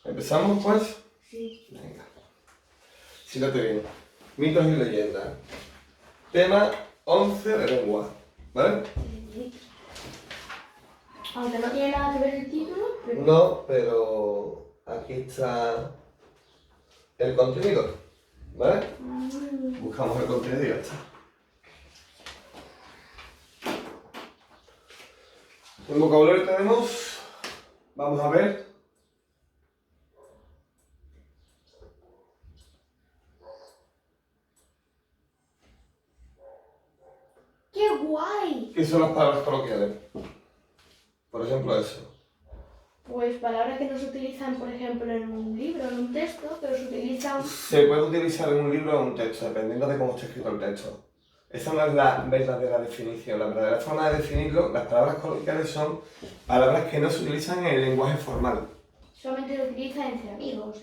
¿Empezamos, pues? Sí. Venga. Siéntate bien. Mitos y leyendas. Tema 11 de lengua. ¿Vale? Aunque no tiene nada que ver el título, pero... No, pero aquí está el contenido. ¿Vale? Buscamos el contenido y ya está. En vocabulario tenemos, vamos a ver, ¡Qué guay! ¿qué son las palabras coloquiales? Por ejemplo, eso. Pues palabras que no se utilizan, por ejemplo, en un libro, en un texto, pero se utilizan... Se puede utilizar en un libro o en un texto, dependiendo de cómo esté escrito el texto. Esa no es la verdadera definición. La verdadera forma de definirlo, las palabras coloquiales son palabras que no se utilizan en el lenguaje formal. Solamente se utilizan entre amigos.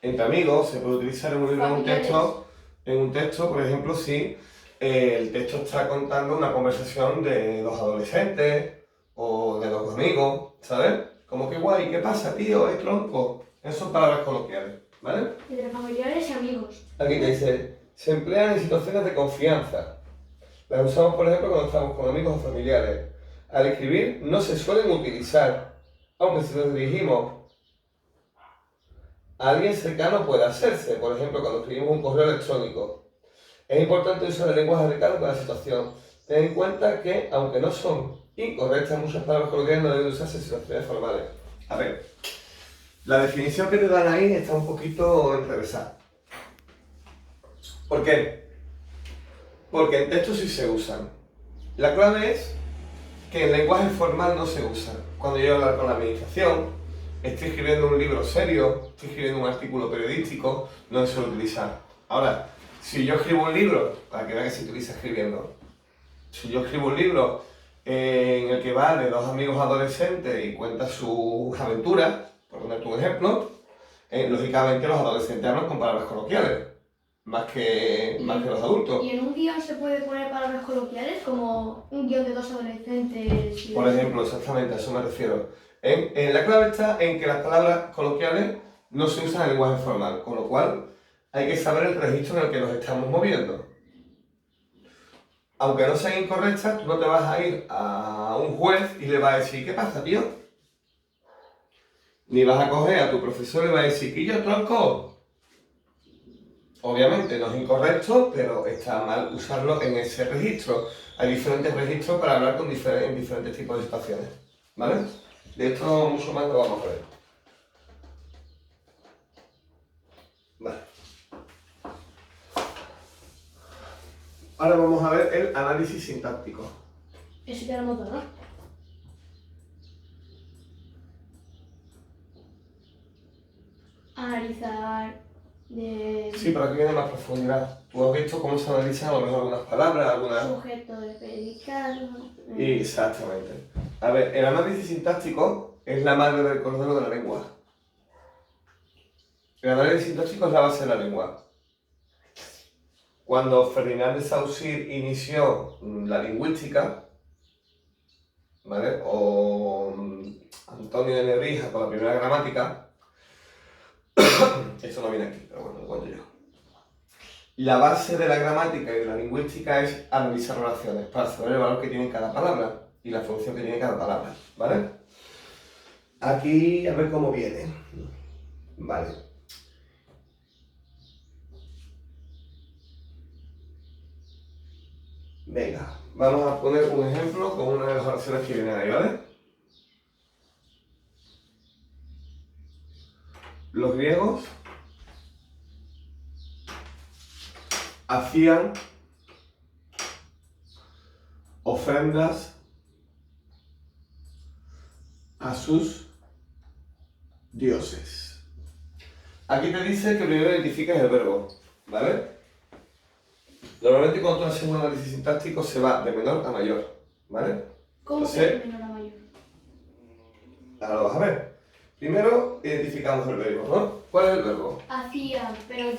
Entre amigos se puede utilizar en un libro o en un Familiares. texto. En un texto, por ejemplo, si el texto está contando una conversación de dos adolescentes o de dos amigos, ¿sabes? Como que guay, ¿qué pasa, tío? ¿Es tronco? Esas son palabras coloquiales, ¿vale? Entre familiares y amigos. Aquí te dice, se emplean en situaciones de confianza. Las usamos, por ejemplo, cuando estamos con amigos o familiares. Al escribir no se suelen utilizar, aunque si nos dirigimos a alguien cercano puede hacerse, por ejemplo, cuando escribimos un correo electrónico. Es importante usar el lenguaje cercano para la situación. Ten en cuenta que, aunque no son incorrectas, muchas palabras coloquiales no deben usarse en situaciones formales. A ver, la definición que te dan ahí está un poquito enrevesada. ¿Por qué? Porque en textos sí se usan. La clave es que en lenguaje formal no se usan. Cuando yo hablo con la administración, estoy escribiendo un libro serio, estoy escribiendo un artículo periodístico, no se suele utilizar. Ahora, si yo escribo un libro, para que vean que se utiliza escribiendo, si yo escribo un libro en el que va de dos amigos adolescentes y cuenta sus aventuras, por ponerte un ejemplo, lógicamente los adolescentes hablan con palabras coloquiales, más que los adultos. ¿Y en un guión se puede poner palabras coloquiales como un guión de dos adolescentes? Y Por ejemplo, exactamente, a eso me refiero. La clave está en que las palabras coloquiales no se usan en el lenguaje formal, con lo cual hay que saber el registro en el que nos estamos moviendo. Aunque no sean incorrectas, tú no te vas a ir a un juez y le vas a decir, ¿qué pasa, tío? Ni vas a coger a tu profesor y le vas a decir, ¿quillo, tronco? Obviamente no es incorrecto, pero está mal usarlo en ese registro. Hay diferentes registros para hablar en diferentes tipos de situaciones, ¿vale? De esto mucho más lo vamos a ver. Vale. Ahora vamos a ver el análisis sintáctico. Eso ya lo hemos dado, ¿no? Analizar de... Sí, pero aquí viene más profundidad. Tú has visto cómo se analizan a lo mejor algunas palabras, algunas... Sujeto de predicado... Exactamente. A ver, el análisis sintáctico es la madre del cordero de la lengua. El análisis sintáctico es la base de la lengua. Cuando Ferdinand de Saussure inició la lingüística, ¿vale? O Antonio de Nebrija con la primera gramática, esto no viene aquí, pero bueno, lo cuento yo. La base de la gramática y de la lingüística es analizar oraciones para saber el valor que tiene cada palabra y la función que tiene cada palabra, ¿vale? Aquí, a ver cómo viene. Vale. Venga, vamos a poner un ejemplo con una de las oraciones que vienen ahí, ¿vale? Los griegos hacían ofrendas a sus dioses. Aquí te dice que primero identificas el verbo, ¿vale? Normalmente cuando tú haces un análisis sintáctico se va de menor a mayor, ¿vale? ¿Cómo Entonces, que de menor a mayor? ahora lo vas a ver. Primero identificamos el verbo, ¿no? ¿Cuál es el verbo? Hacían, pero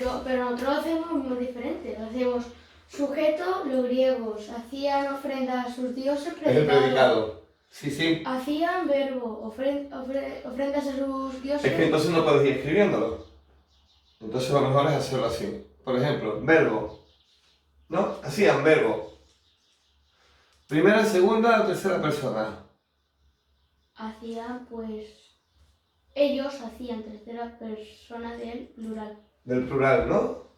nosotros lo hacemos muy diferente. Lo hacemos sujeto, los griegos hacían ofrendas a sus dioses, Es el predicado. Sí, sí. Hacían verbo, ofrendas a sus dioses. Es que entonces no puedes ir escribiéndolo. Entonces lo mejor es hacerlo así. Por ejemplo, verbo. ¿No? Hacían verbo. Primera, segunda o tercera persona. Hacían, pues... Ellos hacían tercera persona del plural. Del plural, ¿no?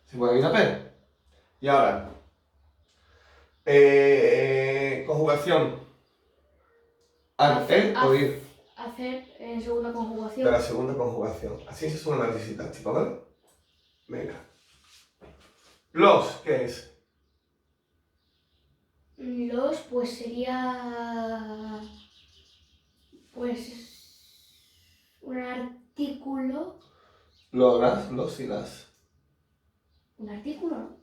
¿Se puede ir a P? Y ahora. Conjugación. Hacer o ir. Hacer en segunda conjugación. De la segunda conjugación. Así se suena análisis sintáctico, ¿vale? Venga. Los, ¿qué es? Los, pues sería... Pues... Un artículo... Los y las. ¿Un artículo? ¿No?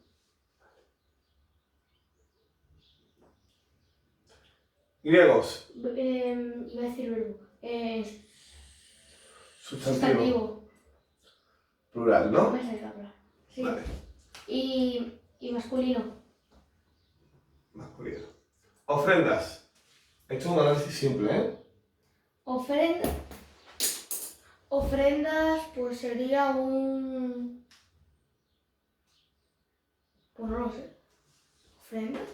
Griegos. Iba a decir verbo. Sustantivo. Sustantivo. Plural, ¿no? Me sale la palabra. Sí. Vale. Y masculino. Masculino. Ofrendas. Esto es un análisis simple, ¿eh? Ofrendas, pues sería un... Pues no lo sé. ¿Ofrendas?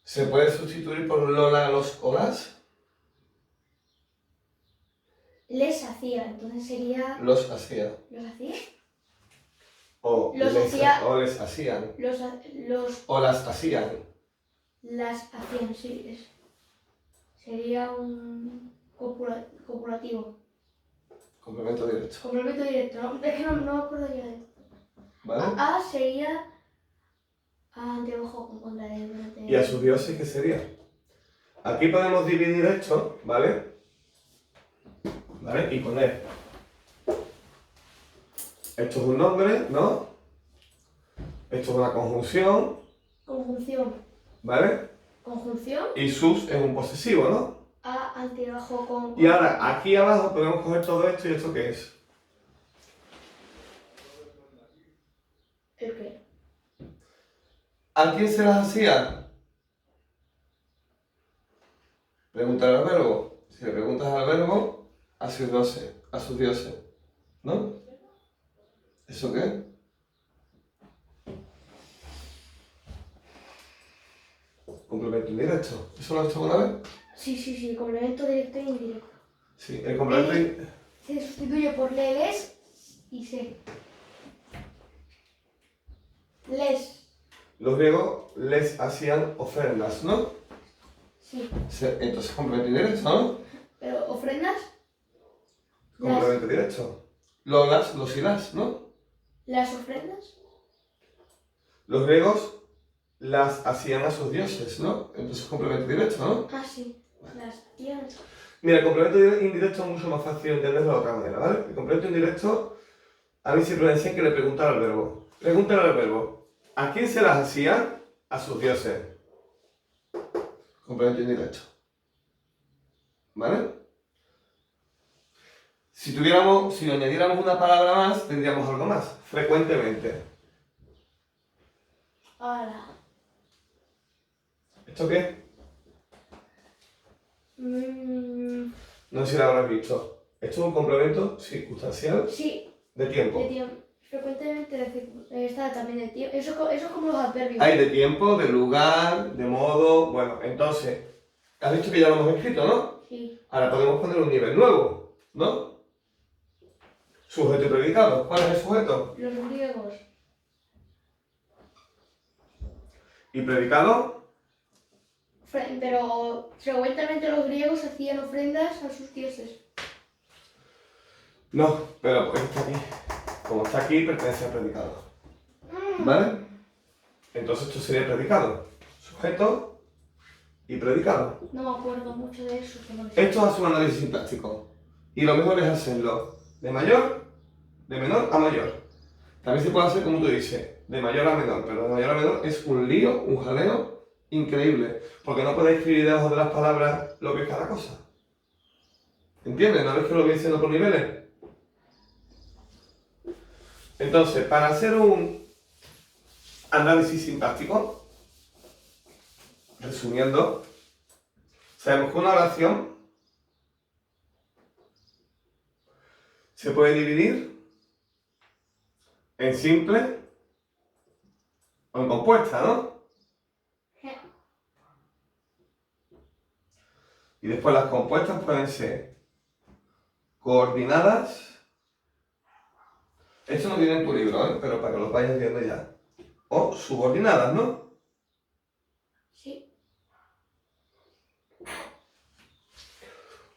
¿Se puede sustituir por Lola, los o las? Les hacía, entonces sería... Los hacía. ¿Los hacía? O Los les, hacía. o les hacían. Los... O las hacían. Las hacían, sí. Sería un... copulativo. Complemento directo. Complemento directo, ¿no? Es que no me acuerdo ya de... ¿Vale? A sería... Anteojo con contra de... ¿Y a sus dioses qué sería? Aquí podemos dividir esto, ¿vale? ¿Vale? Y poner. Esto es un nombre, ¿no? Esto es una conjunción, Conjunción. ¿vale? Conjunción. Y sus es un posesivo, ¿no? A anteojo con... Y ahora, aquí abajo podemos coger todo esto y esto qué es. ¿El qué? ¿A quién se las hacía? Preguntar al verbo. Si le preguntas al verbo, a sus dioses, ¿no? ¿Eso qué? Complemento indirecto. ¿Eso lo has hecho alguna vez? Sí, complemento directo e indirecto. Sí, el complemento... Se sustituye por les y se. Les. Los griegos les hacían ofrendas, ¿no? Sí. Entonces complemento indirecto, ¿no? Pero ofrendas. Complemento directo. Lolas, los y las, ¿no? Las ofrendas. Los griegos las hacían a sus dioses, ¿no? Entonces complemento directo, ¿no? Ah, sí. Las hacían. Mira, el complemento indirecto es mucho más fácil de entenderlo de otra manera, ¿vale? El complemento indirecto, a mí siempre me decían que le preguntara al verbo. Pregúntale al verbo. ¿A quién se las hacía? A sus dioses. Complemento indirecto. ¿Vale? Si añadiéramos una palabra más, tendríamos algo más. Frecuentemente. Ahora. ¿Esto qué? No sé si lo habrás visto. Esto es un complemento circunstancial Sí. de tiempo. De tiempo. Frecuentemente está también de tiempo. Eso es como los adverbios. Hay de tiempo, de lugar, de modo. Bueno, entonces, has visto que ya lo hemos escrito, ¿no? Sí. Ahora podemos poner un nivel nuevo, ¿no? Sujeto y predicado. ¿Cuál es el sujeto? Los griegos. ¿Y predicado? Pero frecuentemente los griegos hacían ofrendas a sus dioses. No, pero está aquí. Como está aquí, pertenece al predicado. ¿Vale? Entonces esto sería predicado. Sujeto y predicado. No me acuerdo mucho de eso. Esto hace un análisis sintáctico. Y lo mejor es hacerlo de menor a mayor. También se puede hacer como tú dices, de mayor a menor, pero de mayor a menor es un lío, un jaleo increíble. Porque no podéis escribir debajo de las palabras lo que es cada cosa. ¿Entiendes? ¿No ves que lo voy diciendo por niveles? Entonces, para hacer un análisis sintáctico, resumiendo, sabemos que una oración se puede dividir en simple o en compuesta, ¿no? Y después las compuestas pueden ser coordinadas. Esto no viene en tu libro, ¿eh? Pero para que lo vayas viendo ya. O subordinadas, ¿no? Sí.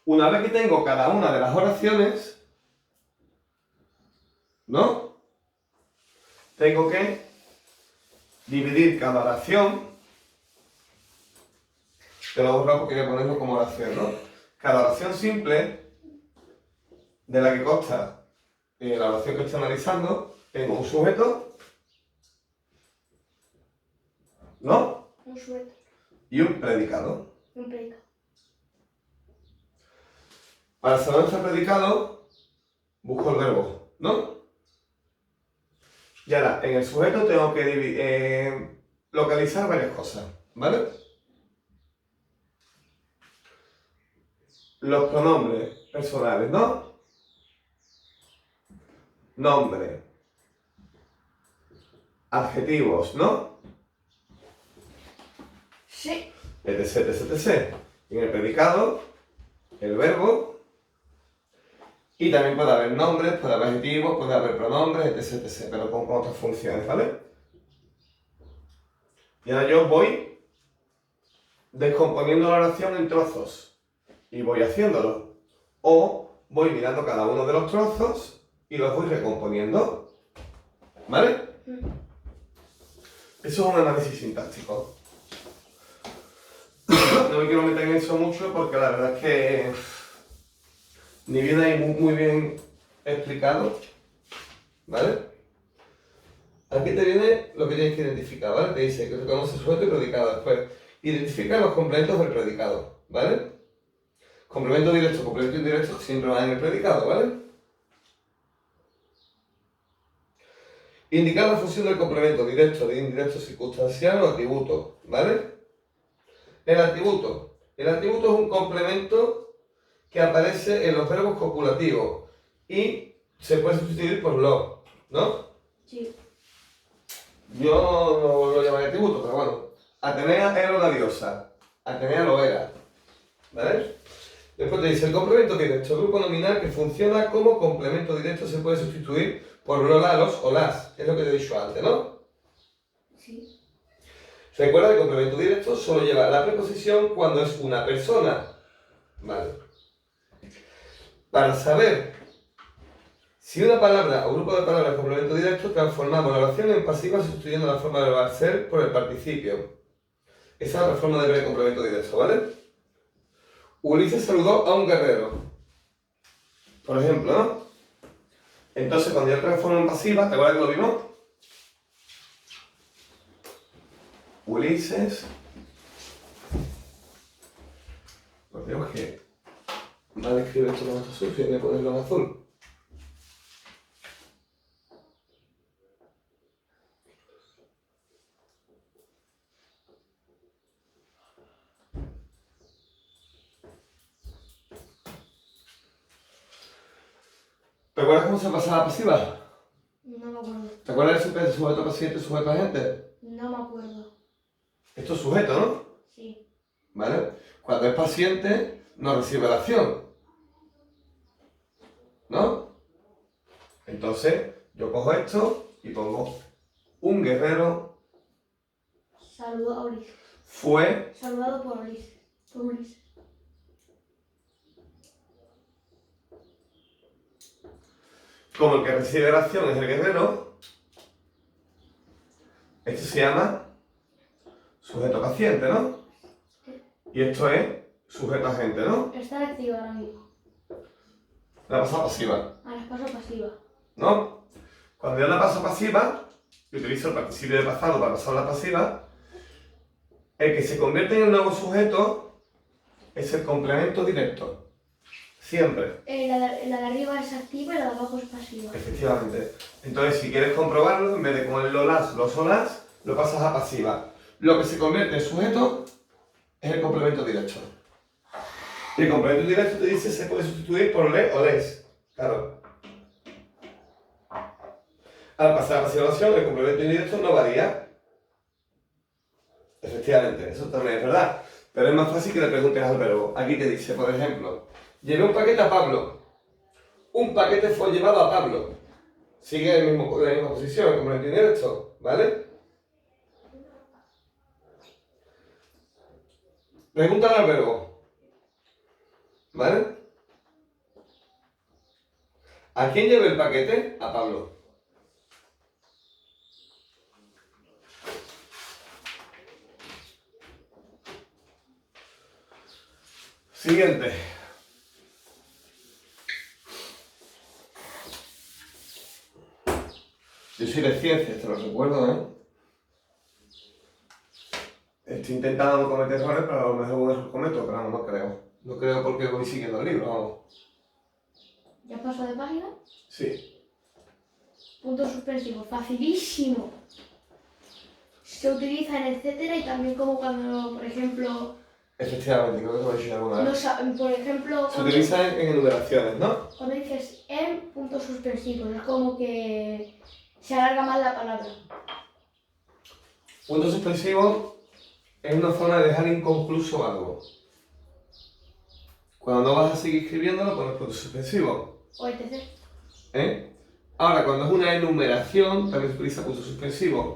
Una vez que tengo cada una de las oraciones, ¿no? Tengo que dividir cada oración. Te lo he borrado porque voy a ponerlo como oración, ¿no? Cada oración simple, de la que consta la oración que estoy analizando, tengo un sujeto, ¿no? Un sujeto. Y un predicado. Un predicado. Para saber este predicado, busco el verbo, ¿no? Y ahora, en el sujeto tengo que localizar varias cosas, ¿vale? Los pronombres personales, ¿no? Nombre. Adjetivos, ¿no? Sí. Etc, etc, etc. En el predicado, el verbo. Y también puede haber nombres, puede haber adjetivos, puede haber pronombres, etc, etc. Pero con otras funciones, ¿vale? Y ahora yo voy descomponiendo la oración en trozos. Y voy haciéndolo. O voy mirando cada uno de los trozos y los voy recomponiendo. ¿Vale? Eso es un análisis sintáctico. No me quiero meter en eso mucho porque la verdad es que ni viene ahí muy bien explicado. ¿Vale? Aquí te viene lo que tienes que identificar, ¿vale? Te dice que reconoce sujeto y predicado. Después, identifica los complementos del predicado, ¿vale? Complemento directo, complemento indirecto siempre van en el predicado, ¿vale? Indicar la función del complemento directo, de indirecto, circunstancial o atributo, ¿vale? El atributo. El atributo es un complemento que aparece en los verbos copulativos y se puede sustituir por lo, ¿no? Sí. Yo no lo llamaré atributo, pero bueno. Atenea era una diosa. Atenea lo era, ¿vale? Después te dice el complemento directo, grupo nominal que funciona como complemento directo se puede sustituir por los o las, es lo que te he dicho antes, ¿no? Sí. Recuerda que el complemento directo solo lleva la preposición cuando es una persona, ¿vale? Para saber si una palabra o grupo de palabras es complemento directo, transformamos la oración en pasiva sustituyendo la forma verbal ser por el participio. Esa es la forma de ver el complemento directo, ¿vale? Ulises saludó a un guerrero. Por ejemplo, ¿no? Entonces, cuando yo transformo en pasiva, ¿te acuerdas que lo vimos? Ulises. Pues veo que mal escribe esto con azul, si me ponerlo en azul. ¿Te acuerdas cómo se pasaba pasiva? No me acuerdo. ¿Te acuerdas de sujeto paciente, sujeto agente? No me acuerdo. Esto es sujeto, ¿no? Sí. ¿Vale? Cuando es paciente, no recibe la acción. ¿No? Entonces, yo cojo esto y pongo un guerrero Saludó a Ulises. fue Saludado por Ulises. Por Ulises. como el que recibe la acción es el guerrero. Esto se llama sujeto paciente, ¿no? Y esto es sujeto agente, ¿no? Está activa ahora mismo. La pasada pasiva, Ahora paso pasiva. ¿no? Cuando yo la paso pasiva, y utilizo el participio de pasado para pasar la pasiva, el que se convierte en el nuevo sujeto es el complemento directo. Siempre. La de arriba es activa y la de abajo es pasiva. Efectivamente. Entonces, si quieres comprobarlo, en vez de con el lo las, los o las, lo pasas a pasiva. Lo que se convierte en sujeto es el complemento directo. Y el complemento directo te dice se puede sustituir por le o les. Claro. Al pasar a la pasiva oración, el complemento indirecto no varía. Efectivamente, eso también es verdad. Pero es más fácil que le preguntes al verbo. Aquí te dice, por ejemplo, llevé un paquete a Pablo. Un paquete fue llevado a Pablo. Sigue en la misma posición, el complemento indirecto, ¿vale? Pregúntale al verbo. ¿Vale? ¿A quién llevé el paquete? A Pablo. Siguiente. Yo soy de ciencias, te lo recuerdo, ¿eh? Estoy intentando no cometer errores, pero a lo mejor un error cometo, pero no creo. No creo porque voy siguiendo el libro, vamos. ¿Ya paso de página? Sí. Punto suspensivo, facilísimo. Se utiliza en etcétera y también como cuando, por ejemplo, Efectivamente, creo que te lo he dicho alguna vez. por ejemplo, Se utiliza en enumeraciones, ¿no? cuando dices en puntos suspensivos, es como que se alarga más la palabra. Punto suspensivo es una forma de dejar inconcluso algo. Cuando no vas a seguir escribiéndolo, pones punto suspensivo. O etc. Ahora, cuando es una enumeración, también se utiliza punto suspensivo.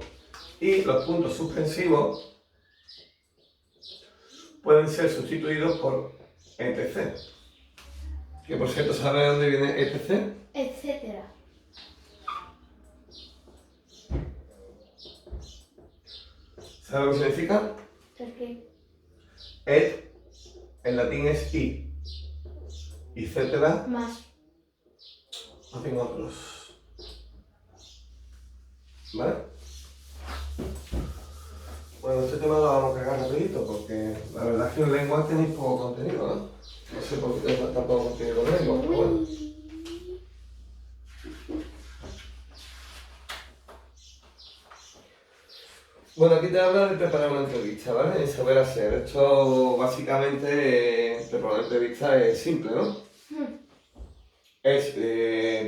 Y los puntos suspensivos pueden ser sustituidos por etc. Que por cierto, ¿sabes de dónde viene etc? Etcétera. ¿Sabes lo que significa? Es que Et en latín es y. Y cetera más. hacen otros. ¿Vale? Bueno, este tema lo vamos a cargar rapidito porque la verdad es que en lengua tenéis poco contenido, ¿no? No sé por qué tenéis tan poco contenido en lengua, pero bueno. Bueno, aquí te habla de preparar una entrevista, ¿vale? En saber hacer. Esto básicamente, preparar una entrevista es simple, ¿no? Es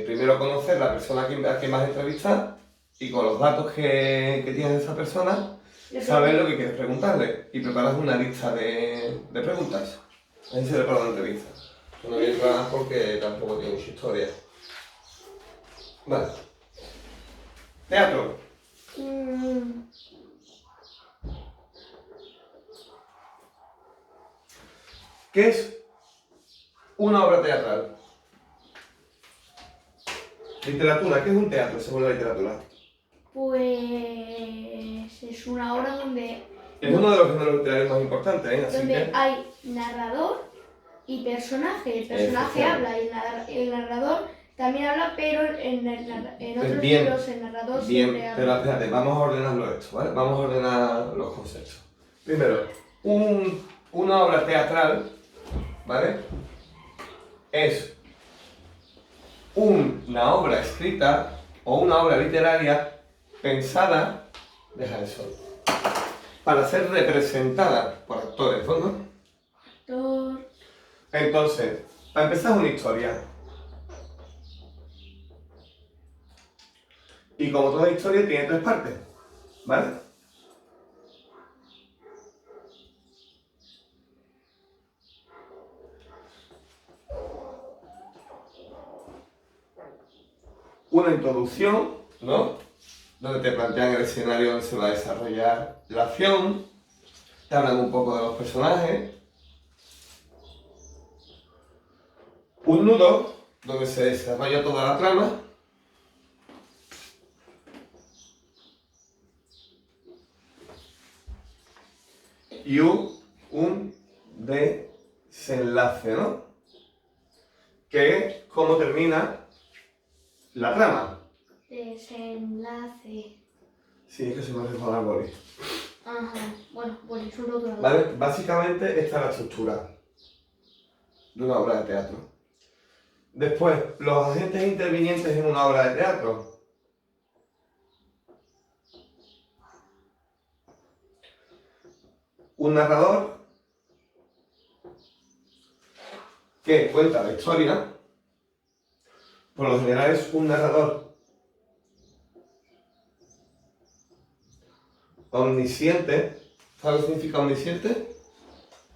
primero conocer la persona a quien vas a entrevistar y con los datos que tienes de esa persona, saber lo que quieres preguntarle y preparas una lista de preguntas. Ahí se prepara una entrevista. No voy a entrar más porque tampoco tiene mucha historia. Vale. Teatro. ¿Qué es una obra teatral? Literatura. ¿Qué es un teatro según la literatura? Pues es una obra donde Es uno de los géneros literarios más importantes, ¿eh? Así donde que... hay narrador y personaje. El personaje habla y el narrador también habla, pero en otros Bien, libros el narrador bien, siempre habla. pero espérate, vamos a ordenarlo esto, ¿vale? Vamos a ordenar los conceptos. Primero, una obra teatral, ¿vale? Es una obra escrita o una obra literaria pensada, deja eso, para ser representada por actores, ¿no? Actor. Entonces, para empezar una historia. Y como toda historia tiene tres partes, ¿vale? Una introducción, ¿no? Donde te plantean el escenario donde se va a desarrollar la acción, te hablan un poco de los personajes. Un nudo, donde se desarrolla toda la trama. Y un desenlace, ¿no? Que es cómo termina la trama. Desenlace. Sí, es que se me hace joder boli. Ajá. Bueno, pues es un otro. ¿Vale? Básicamente esta es la estructura de una obra de teatro. Después, los agentes intervinientes en una obra de teatro. Un narrador, que cuenta la historia, por lo general es un narrador omnisciente. ¿Sabes lo que significa omnisciente? De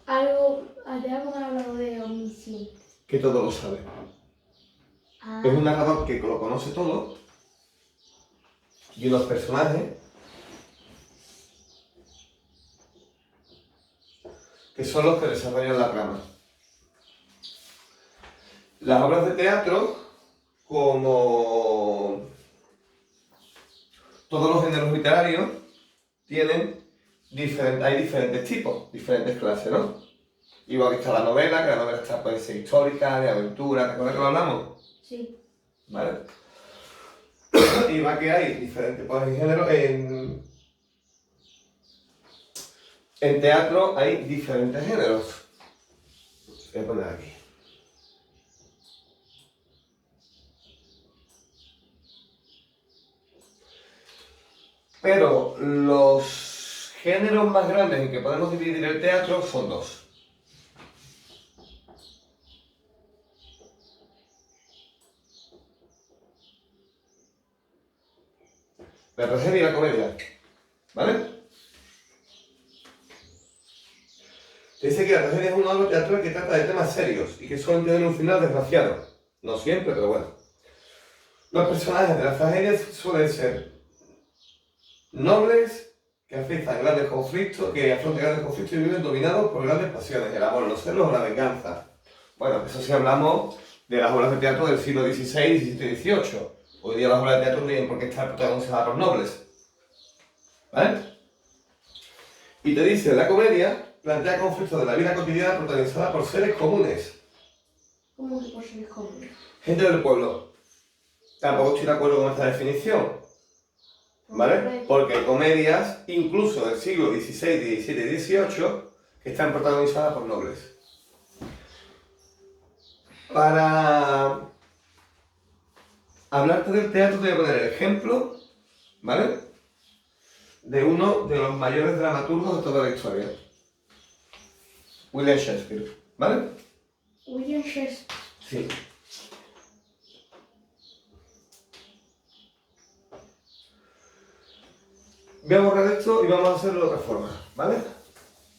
algo me han hablado de omnisciente. Que todo lo sabe. Ah, Es un narrador que lo conoce todo y unos personajes que son los que desarrollan la trama. Las obras de teatro, como todos los géneros literarios, hay diferentes tipos, diferentes clases, ¿no? Igual que está la novela, que la novela está, puede ser histórica, de aventura, ¿te acuerdas que lo hablamos? sí. ¿Vale? Igual que hay diferentes tipos de género, en teatro hay diferentes géneros. Voy a poner aquí. Pero los géneros más grandes en que podemos dividir el teatro son dos. La tragedia y la comedia. ¿Vale? Dice que la tragedia es una obra teatral que trata de temas serios y que suelen tener un final desgraciado. No siempre, pero bueno. Los personajes de las tragedias suelen ser nobles, que afrontan grandes conflictos y viven dominados por grandes pasiones, el amor, los celos o la venganza. Bueno, eso sí hablamos de las obras de teatro del siglo XVI, XVII y XVIII. Hoy día las obras de teatro no tienen por qué estar protagonizadas por nobles. ¿Vale? Y te dice, la comedia plantea conflictos de la vida cotidiana protagonizada por seres comunes. ¿Cómo que por seres comunes? Gente del pueblo. Tampoco estoy de acuerdo con esta definición. ¿Vale? Porque hay comedias, incluso del siglo XVI, XVII y XVIII, que están protagonizadas por nobles. Para hablarte del teatro te voy a poner el ejemplo, ¿vale? De uno de los mayores dramaturgos de toda la historia. William Shakespeare, ¿vale? William Shakespeare. Sí. Voy a borrar esto y vamos a hacerlo de otra forma, ¿vale?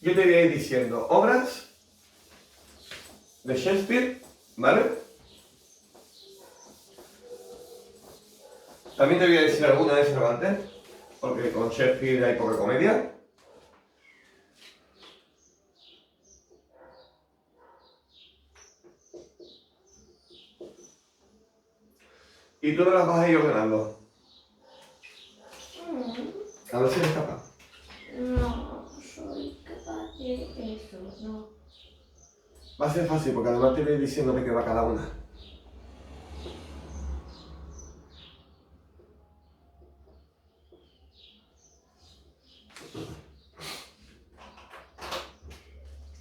Yo te voy a ir diciendo obras de Shakespeare, ¿vale? También te voy a decir alguna de Cervantes, porque con Shakespeare hay poca comedia. Y tú me las vas a ir ordenando. A ver si eres capaz. No soy capaz de eso, no. Va a ser fácil, porque además te voy a ir diciendo de qué va cada una.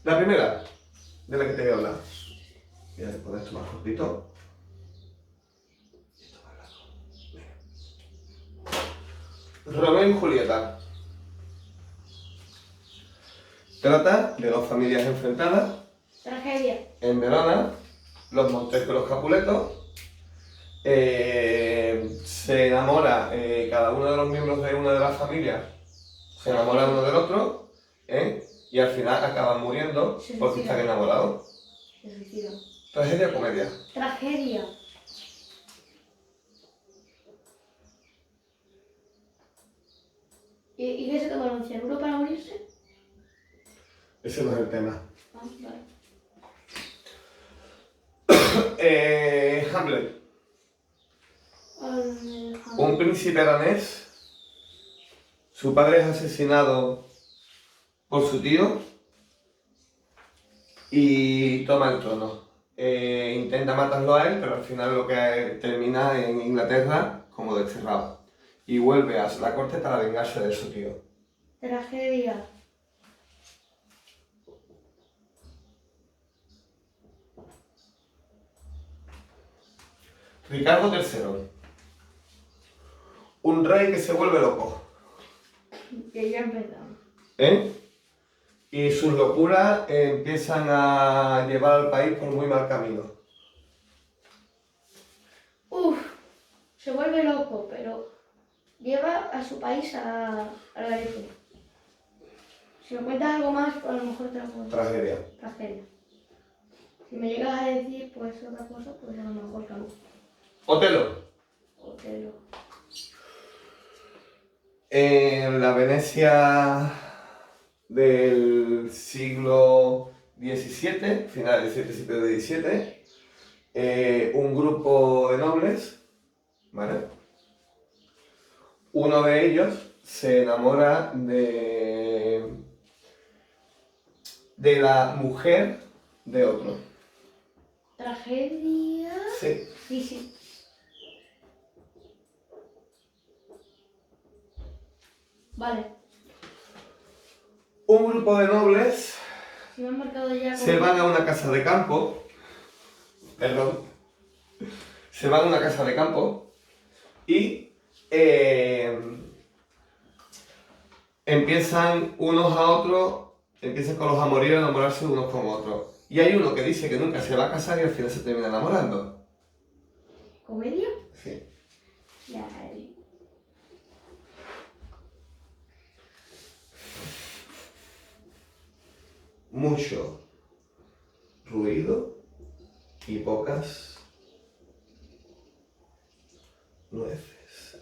La primera, de la que te voy a hablar. Voy a poner esto más cortito. Esto más largo. Venga. Romeo y Julieta. Trata de dos familias enfrentadas. Tragedia. En Verona, los Montesco y los Capuletos. Se enamora cada uno de los miembros de una de las familias. Se enamora uno del otro. Y al final acaban muriendo porque están enamorados. Se suicida. Tragedia o comedia. Tragedia. ¿Y qué se tomaron? ¿Cianuro para morirse? Ese no es el tema. Ah, vale. Hamlet. Un príncipe danés. Su padre es asesinado por su tío y toma el trono. Intenta matarlo a él, pero al final lo que termina en Inglaterra como desterrado. Y vuelve a la corte para vengarse de su tío. Tragedia. Ricardo III. Un rey que se vuelve loco. Que ya empezamos. y sus locuras empiezan a llevar al país por muy mal camino. Uf, se vuelve loco, pero lleva a su país a la leche. Si me cuentas algo más, pues a lo mejor te lo puedo. Tragedia. Tragedia. Si me llegas a decir pues otra cosa, pues a lo mejor cambio. Otelo. Otelo. En la Venecia del siglo XVII, final del siglo XVII, un grupo de nobles, ¿vale? Uno de ellos se enamora de la mujer de otro. ¿Tragedia? Sí. Sí, sí. Vale. Un grupo de nobles Si me han marcado ya... se van a una casa de campo. Perdón. Se van a una casa de campo y empiezan unos a otros, empiezan con los amoríos a enamorarse unos con otros. Y hay uno que dice que nunca se va a casar y al final se termina enamorando. ¿Comedia? Sí. Ya. Mucho ruido y pocas nueces.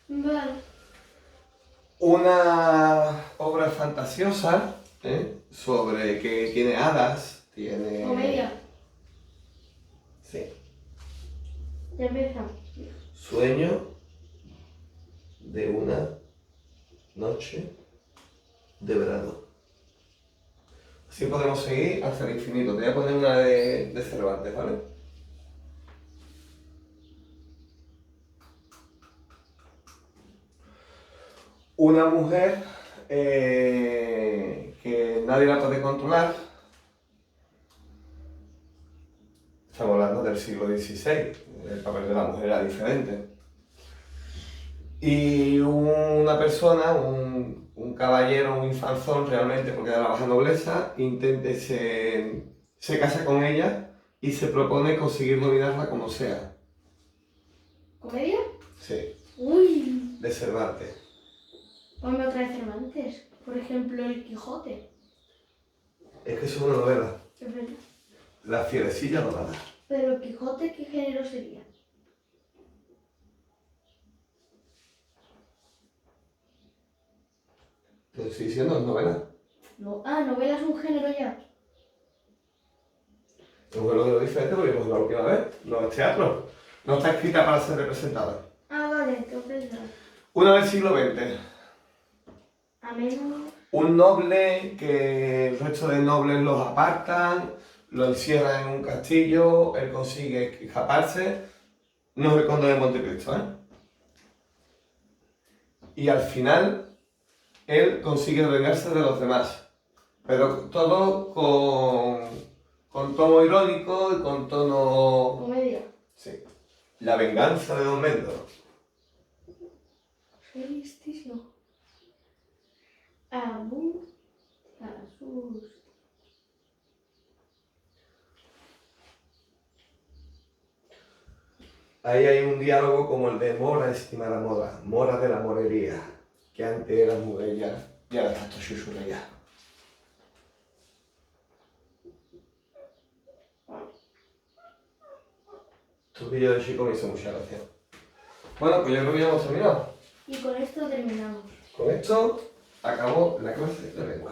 Vale. Una obra fantasiosa sobre que tiene hadas, tiene... Comedia. Sí. Ya empieza. Sueño de una noche de verano. Así podemos seguir hasta el infinito. Te voy a poner una de Cervantes, ¿vale? Una mujer que nadie la puede controlar. Estamos hablando del siglo XVI. El papel de la mujer era diferente. Y una persona, un caballero, un infanzón realmente, porque era la baja nobleza, se casa con ella y se propone conseguir dominarla como sea. ¿Comedia? Sí, Uy. de Cervantes. Ponme otra vez Cervantes. Por ejemplo, El Quijote. Es que es una novela. Es verdad. La fierecilla dorada. Pero El Quijote, ¿qué género sería? Te estoy diciendo, es novela. No. Ah, novela es un género ya. Es un género diferente porque vimos la última vez. No es teatro. No está escrita para ser representada. Ah, vale, entonces no. Una del siglo XX. A menos... Un noble que el resto de nobles los apartan, lo encierran en un castillo, él consigue escaparse. No es el conde de Montecristo, ¿eh? Y al final, él consigue vengarse de los demás. Pero todo con tono irónico y con tono... Comedia. Sí. La venganza de Don Mendo. Soy listísimo. Abu... Asus... Ahí hay un diálogo como el de Mora estimada moda, Mora de la morería, que antes era muy bella y ahora está todo ya. Tu vídeo de chico me hizo mucha gracia. Bueno, pues yo creo que ya hemos terminado. Y con esto terminamos. Con esto acabó la clase de lengua.